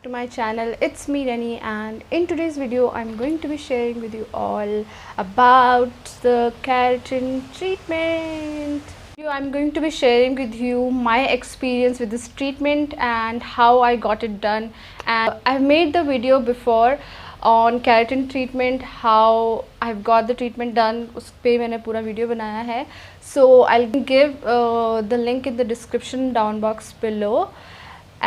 to my channel. It's me Reni, and in today's video I'm going to be sharing with you all about the keratin treatment. I'm going to be sharing with you my experience with this treatment and how I got it done. And I've made the video before on keratin treatment, how I've got the treatment done. उस पे मैंने पूरा video बनाया है. So I'll give the link in the description down box below.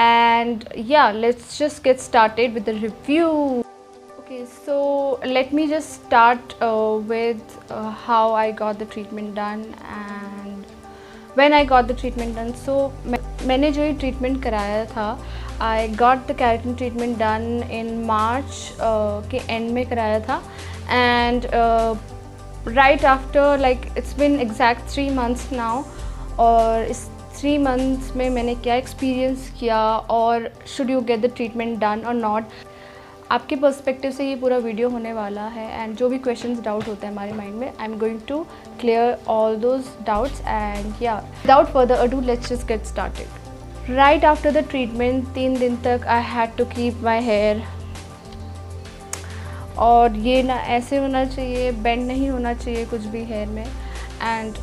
And yeah, let's just get started with the review. Okay, so let me just start with how I got the treatment done and when I got the treatment done. So मैंने जो ये treatment कराया था, I got the keratin treatment done in March के end में कराया था. And right after, like it's been exact 3 months now. और इस 3 months में मैंने क्या एक्सपीरियंस किया और should you get the treatment done और नॉट, आपके पर्सपेक्टिव से ये पूरा वीडियो होने वाला है. एंड जो भी क्वेश्चंस डाउट होते हैं हमारे माइंड में, I am going to clear all those doubts. And yeah without further ado let's just get started. Right after the treatment 3 दिन तक I had to keep my hair, और ये ना ऐसे होना चाहिए, बेंड नहीं होना चाहिए कुछ भी हेयर में. And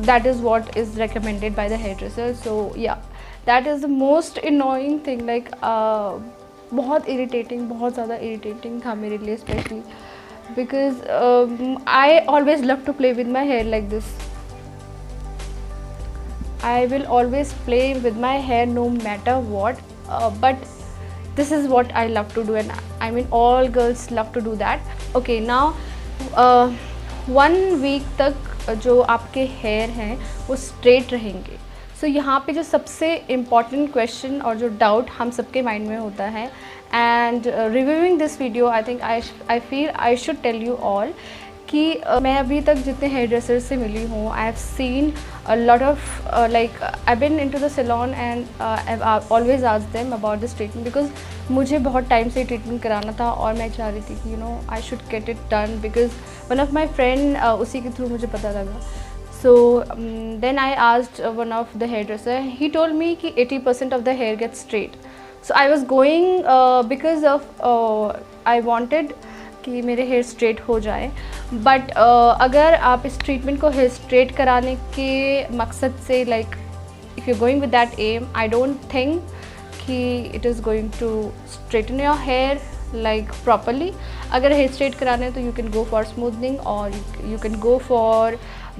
that is what is recommended by the hairdresser. So yeah, that is the most annoying thing. Like बहुत irritating, बहुत ज़्यादा irritating था मेरे लिए, especially because I always love to play with my hair like this. I will always play with my hair no matter what, but this is what I love to do, and I mean all girls love to do that. Okay, now 1 week तक जो आपके hair हैं वो straight रहेंगे. सो यहाँ पे जो सबसे इम्पॉर्टेंट क्वेश्चन और जो डाउट हम सबके माइंड में होता है, and reviewing this video I think I feel I should tell you all कि मैं अभी तक जितने हेयर ड्रेसर्स से मिली हूँ, I have seen a lot of like I been into the salon and I always asked them about this treatment, because मुझे बहुत टाइम से ट्रीटमेंट कराना था और मैं चाह रही थी कि I should get it done, because one of my friend उसी के थ्रू मुझे पता लगा. So then I asked one of the hair dresser, he told me कि 80% of the hair get straight. So I was going because of I wanted कि मेरे hair straight हो जाए. बट अगर आप इस ट्रीटमेंट को हेयर स्ट्रेट कराने के मकसद से, like if you going with that um, I don't think कि it is going to straighten your hair like properly. अगर हेयर स्ट्रेट कराना है तो you can go for smoothing or you can go for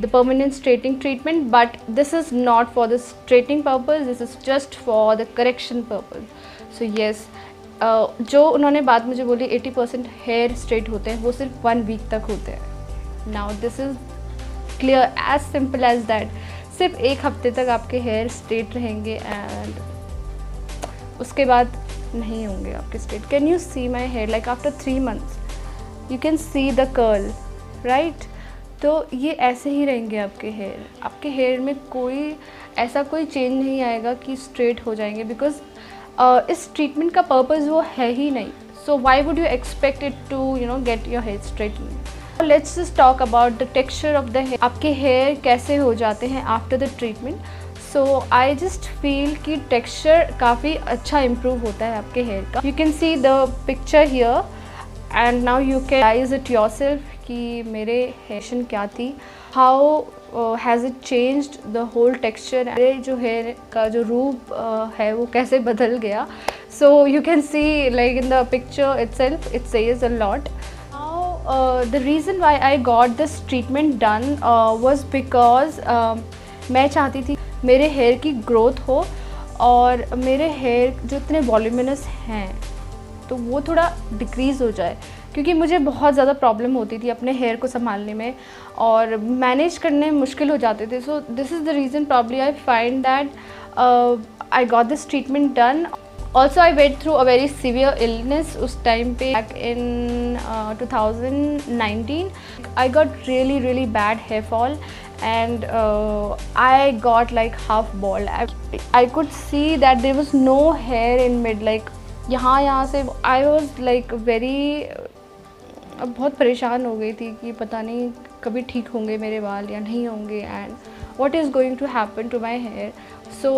the permanent straightening treatment, but this is not for the straightening purpose, this is just for the correction purpose. So yes, जो उन्होंने बात मुझे बोली 80% hair straight होते हैं वो सिर्फ 1 week तक होते हैं. Now this is clear, as simple as that. सिर्फ 1 हफ्ते तक आपके हेयर स्ट्रेट रहेंगे एंड उसके बाद नहीं होंगे आपके straight. Can you see my hair, like after 3 months you can see the curl, right. तो ये ऐसे ही रहेंगे आपके हेयर. आपके हेयर में कोई ऐसा कोई चेंज नहीं आएगा कि स्ट्रेट हो जाएंगे, बिकॉज इस ट्रीटमेंट का पर्पज़ वो है ही नहीं. So why would you expect it to get your hair straightening. Let's just talk about the texture of the hair. आपके हेयर कैसे हो जाते हैं after the treatment. So I just feel कि टेक्स्चर काफ़ी अच्छा इम्प्रूव होता है आपके हेयर का. You can see the picture here and now you can realise it yourself कि मेरे हेयर क्या थी, how has it changed the whole texture. मेरे जो हेयर का जो रूप है वो कैसे बदल गया. So you can C like in the picture itself it says a lot. The reason why I got this treatment done was because मैं चाहती थी मेरे हेयर की ग्रोथ हो और मेरे हेयर जो इतने वॉल्यूमिनस हैं तो वो थोड़ा डिक्रीज़ हो जाए, क्योंकि मुझे बहुत ज़्यादा प्रॉब्लम होती थी अपने हेयर को संभालने में और मैनेज करने में मुश्किल हो जाते थे. So this is the reason probably I find that I got this treatment done. Also I went through a very severe illness उस टाइम पे, back in 2019. I got really bad hair fall and I got like half bald. I could see that there was no hair in mid, like यहाँ से I was like very बहुत परेशान हो गई थी कि पता नहीं कभी ठीक होंगे मेरे बाल या नहीं होंगे. And what is going to happen to my hair. So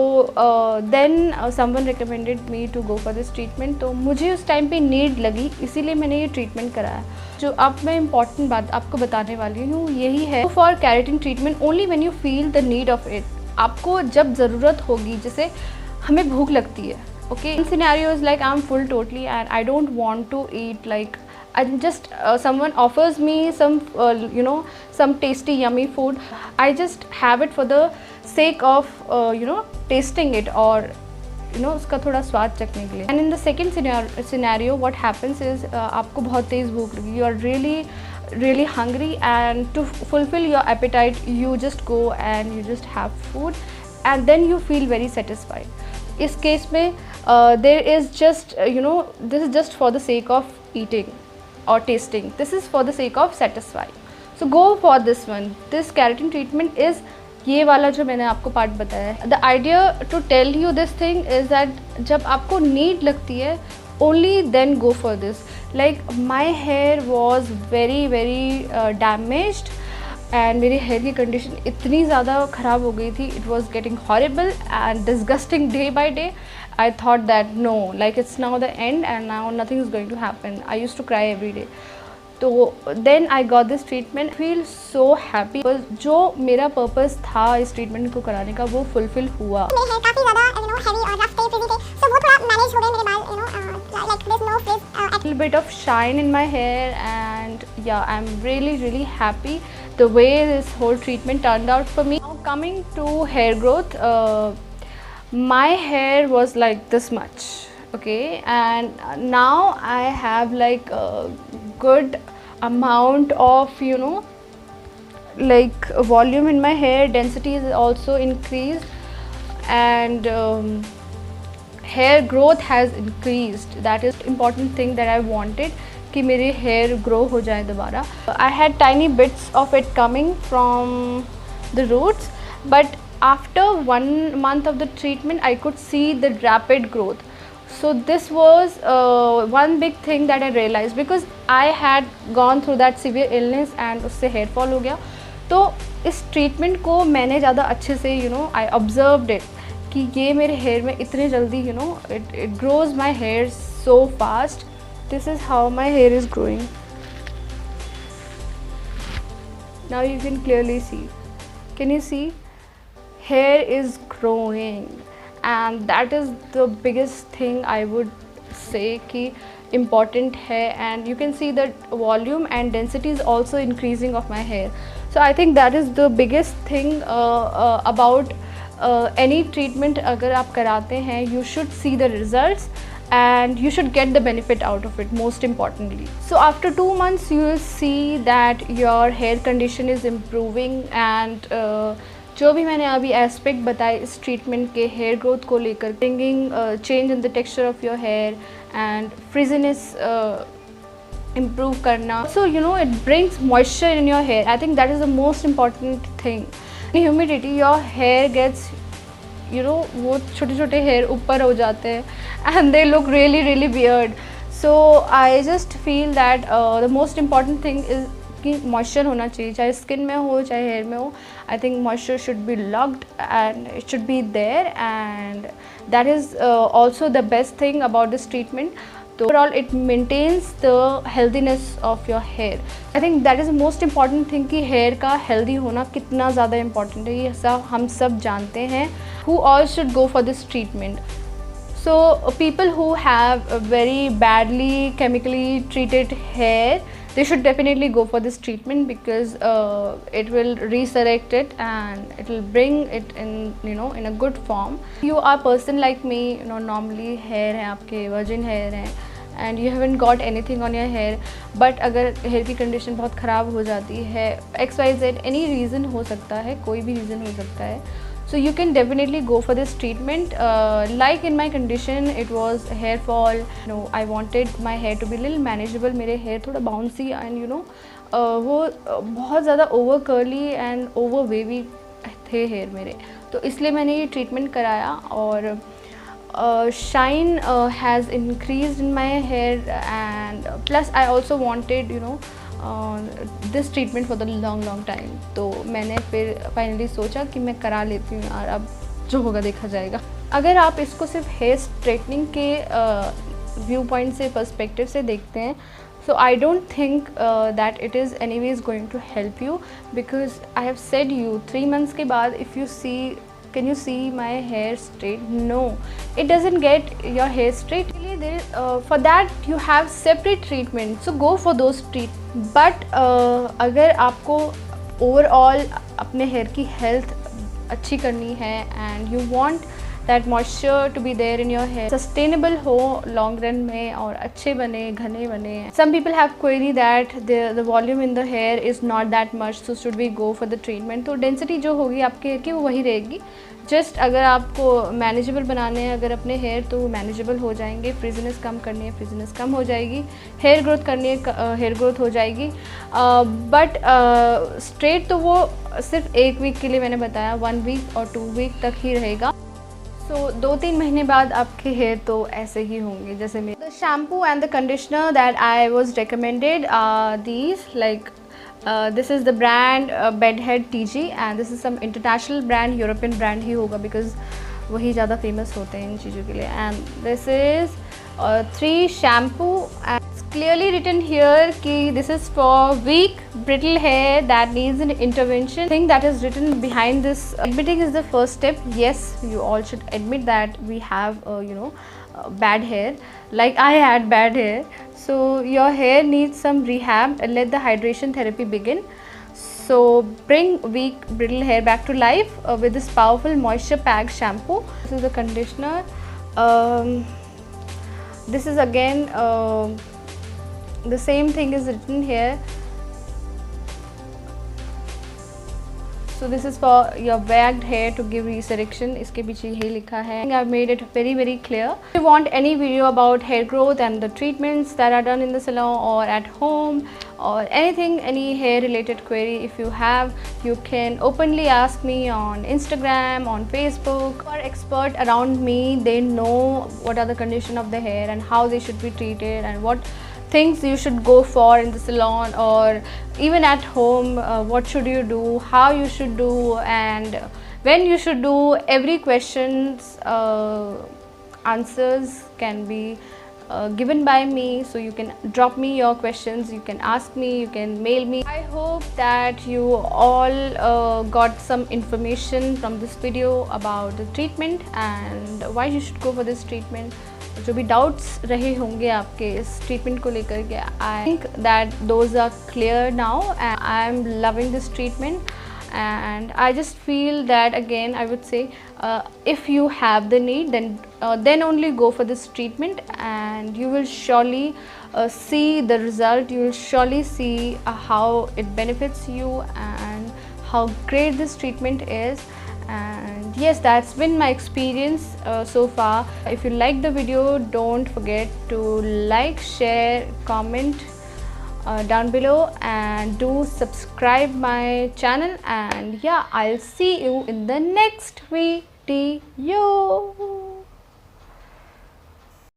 then someone recommended me to go for this treatment. तो मुझे उस टाइम पे नीड लगी, इसीलिए मैंने ये ट्रीटमेंट कराया. जो अब मैं इम्पॉर्टेंट बात आपको बताने वाली हूँ यही है, for keratin treatment only when you feel the need of it. आपको जब ज़रूरत होगी, जैसे हमें भूख लगती है, okay, in scenarios like I am full totally and I don't want to eat, like and just someone offers me some some tasty yummy food, I just have it for the sake of tasting it, or उसका थोड़ा स्वाद चखने के लिए. And in the second scenario what happens is, आपको बहुत तेज़ भूख लगी, you are really hungry, and to fulfill your appetite you just go and you just have food and then you feel very satisfied. इस case में there is just this is just for the sake of eating or tasting, this is for the sake of satisfying. So go for this one. This keratin treatment is ये वाला जो मैंने आपको part बताया है. The idea to tell you this thing is that जब आपको need लगती है only then go for this. Like my hair was very damaged and मेरी हेयर की कंडीशन इतनी ज़्यादा ख़राब हो गई थी, it was getting horrible and disgusting day by day. I thought that no, like it's now the end and now nothing is going to happen. I used to cry every day. तो then I got this treatment. I feel so happy because जो मेरा purpose था इस treatment को कराने का वो fulfill हुआ. मेरे hair काफ़ी ज़्यादा heavy और rough थे, frizzy थे, so वो थोड़ा manage हो गए मेरे बाल, like there's no frizz. A little bit of shine in my hair, and yeah, I'm really happy the way this whole treatment turned out for me. Now coming to hair growth. My hair was like this much, okay, and now I have like a good amount of like volume in my hair. Density is also increased, and hair growth has increased. That is important thing that I wanted, कि मेरे hair grow हो जाए दोबारा. I had tiny bits of it coming from the roots, but after 1 month of the treatment I could see the rapid growth. So this was one big thing that I realized, because I had gone through that severe illness and उससे hair fall हो गया. तो इस treatment को मैंने ज़्यादा अच्छे से I observed it कि ये मेरे hair में इतने जल्दी it grows my hair so fast. This is how my hair is growing. Now you can clearly see. Can you see? Hair is growing, and that is the biggest thing I would say कि important है. And you can see that volume and density is also increasing of my hair. So I think that is the biggest thing about any treatment. अगर आप कराते हैं, you should see the results and you should get the benefit out of it, most importantly. So after 2 months you will see that your hair condition is improving, and जो भी मैंने अभी aspect बताए इस ट्रीटमेंट के hair growth को लेकर, bringing change in the texture of your hair and frizziness improve करना. So it brings moisture in your hair. I think that is the most important thing. Humidity, your hair gets वो छोटे छोटे hair ऊपर हो जाते हैं and they look really weird. So I just feel that the most important thing is कि moisture होना चाहिए, चाहे स्किन में हो चाहे हेयर में हो. I think moisture should be locked and it should be there, and that is also the best thing about this treatment. तो overall it maintains the healthiness of your hair. I think that is the most important thing कि hair का healthy होना कितना ज़्यादा important है, ये सब हम सब जानते हैं. Who all should go for this treatment? So people who have a very badly chemically treated hair, they should definitely go for this treatment, because it will resurrect it and it will bring it in in a good form. You are a person like me, normally hair है आपके, virgin hair है, and you haven't got anything on your hair, but अगर hair की condition बहुत ख़राब हो जाती है, XYZ any reason हो सकता है, कोई भी reason हो सकता है, so you can definitely go for this treatment. Like in my condition, it was hair fall. I wanted my hair to be little manageable. मेरे hair थोड़ा bouncy and वो बहुत ज़्यादा over curly and over wavy थे hair मेरे. तो इसलिए मैंने ये treatment कराया, और shine has increased in my hair, and plus I also wanted this treatment for the long time. तो मैंने फिर फाइनली सोचा कि मैं करा लेती हूँ यार, अब जो होगा देखा जाएगा. अगर आप इसको सिर्फ हेयर स्ट्रेटनिंग के व्यू पॉइंट से, पर्सपेक्टिव से देखते हैं, so I don't think that it is anyways going to help you, because I have said you 3 months के बाद if you see, can you see my hair straight? No, it doesn't get your hair straight. For that you have separate treatment, so go for those treatment. But अगर आपको overall अपने hair की health अच्छी करनी है and you want that moisture to be there in your hair, sustainable हो long run में और अच्छे बने, घने बने. Some people have query that the volume in the hair is not that much, so should we go for the treatment? तो density जो होगी आपके hair की वो वही रहेगी. जस्ट अगर आपको मैनेजेबल बनाने हैं अगर अपने हेयर, तो मैनेजेबल हो जाएंगे. फ्रिजीनेस कम करनी है, फ्रिजीनेस कम हो जाएगी. हेयर ग्रोथ करनी है, हेयर ग्रोथ हो जाएगी. बट स्ट्रेट तो वो सिर्फ 1 वीक के लिए मैंने बताया, 1 वीक और 2 वीक तक ही रहेगा. सो 2-3 महीने बाद आपके हेयर तो ऐसे ही होंगे जैसे मेरे. The shampoo and the conditioner that I was recommended these, like this is the brand Bedhead TG, and this is some international brand, European brand ही होगा because वही ज़्यादा famous होते हैं इन चीज़ों के लिए. And this is 3 shampoo, and it's clearly written here कि this is for weak brittle hair that needs an intervention. Thing that is written behind this, admitting is the first step. Yes, you all should admit that we have bad hair, like I had bad hair. So your hair needs some rehab, and let the hydration therapy begin. So bring weak brittle hair back to life with this powerful moisture packed shampoo. This is the conditioner. This is again the same thing is written here. So this is for your wagged hair to give resurrection. इसके पीछे यही लिखा है. I've made it very clear. If you want any video about hair growth and the treatments that are done in the salon or at home or anything, any hair related query, if you have, you can openly ask me on Instagram, on Facebook. Or expert around me, they know what are the condition of the hair and how they should be treated and what things you should go for in the salon or even at home. What should you do, how you should do, and when you should do. Every questions answers can be given by me, so you can drop me your questions, you can ask me, you can mail me. I hope that you all got some information from this video about the treatment and why you should go for this treatment. जो भी doubts रहे होंगे आपके इस treatment को लेकर के, I think that those are clear now, and I am loving this treatment. And I just feel that again I would say if you have the need, then only go for this treatment, and you will surely see the result. You will surely see how it benefits you and how great this treatment is. And yes, that's been my experience so far. If you like the video, don't forget to like, share, comment down below, and do subscribe my channel. And yeah, I'll see you in the next video.